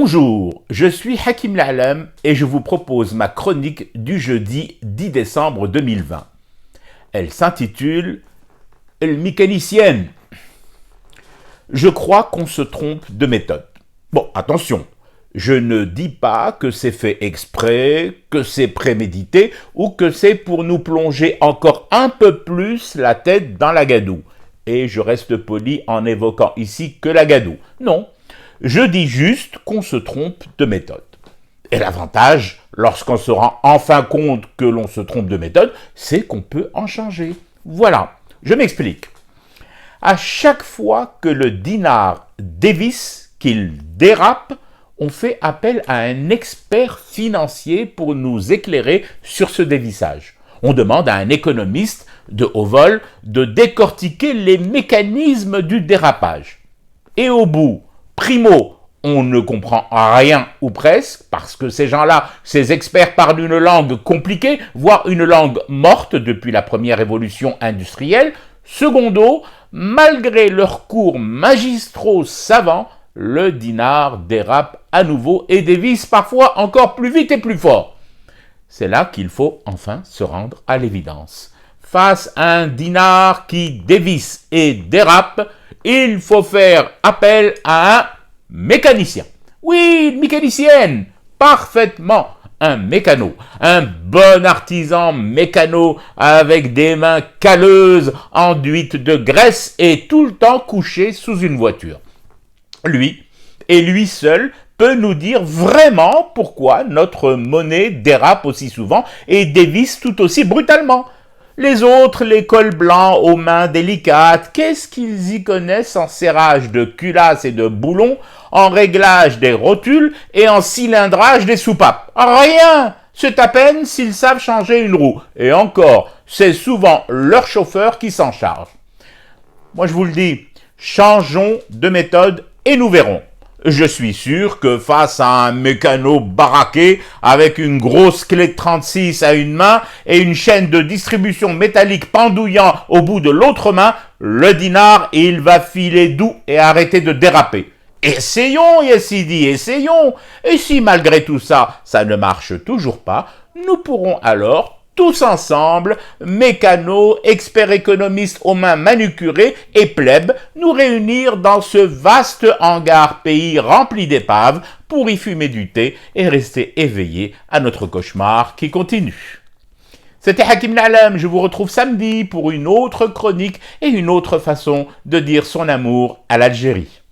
Bonjour, je suis Hakim L'Alam et je vous propose ma chronique du jeudi 10 décembre 2020. Elle s'intitule « El mécanicien ». Je crois qu'on se trompe de méthode. Bon, attention, je ne dis pas que c'est fait exprès, que c'est prémédité ou que c'est pour nous plonger encore un peu plus la tête dans la gadoue. Et je reste poli en évoquant ici que la gadoue. Non. Je dis juste qu'on se trompe de méthode. Et l'avantage, lorsqu'on se rend enfin compte que l'on se trompe de méthode, c'est qu'on peut en changer. Voilà, je m'explique. À chaque fois que le dinar dévisse, qu'il dérape, on fait appel à un expert financier pour nous éclairer sur ce dévissage. On demande à un économiste de haut vol de décortiquer les mécanismes du dérapage. Et au bout, primo, on ne comprend rien ou presque, parce que ces gens-là, ces experts parlent une langue compliquée, voire une langue morte depuis la première révolution industrielle. Secondo, malgré leurs cours magistraux savants, le dinar dérape à nouveau et dévisse parfois encore plus vite et plus fort. C'est là qu'il faut enfin se rendre à l'évidence. Face à un dinar qui dévisse et dérape, il faut faire appel à un mécanicien. Oui, une mécanicienne, parfaitement, un mécano, un bon artisan mécano avec des mains calleuses, enduites de graisse et tout le temps couché sous une voiture. Lui, et lui seul, peut nous dire vraiment pourquoi notre monnaie dérape aussi souvent et dévisse tout aussi brutalement. Les autres, les cols blancs aux mains délicates, qu'est-ce qu'ils y connaissent en serrage de culasses et de boulons, en réglage des rotules et en cilindrage des soupapes? Rien! C'est à peine s'ils savent changer une roue. Et encore, c'est souvent leur chauffeur qui s'en charge. Moi je vous le dis, changeons de méthode et nous verrons. Je suis sûr que face à un mécano baraqué avec une grosse clé de 36 à une main et une chaîne de distribution métallique pendouillant au bout de l'autre main, le dinar, il va filer doux et arrêter de déraper. Essayons, Yassidi, essayons. Et si malgré tout ça, ça ne marche toujours pas, nous pourrons alors tous ensemble, mécanos, experts économistes aux mains manucurées et plebs, nous réunir dans ce vaste hangar pays rempli d'épaves pour y fumer du thé et rester éveillés à notre cauchemar qui continue. C'était Hakim L'Alam, je vous retrouve samedi pour une autre chronique et une autre façon de dire son amour à l'Algérie.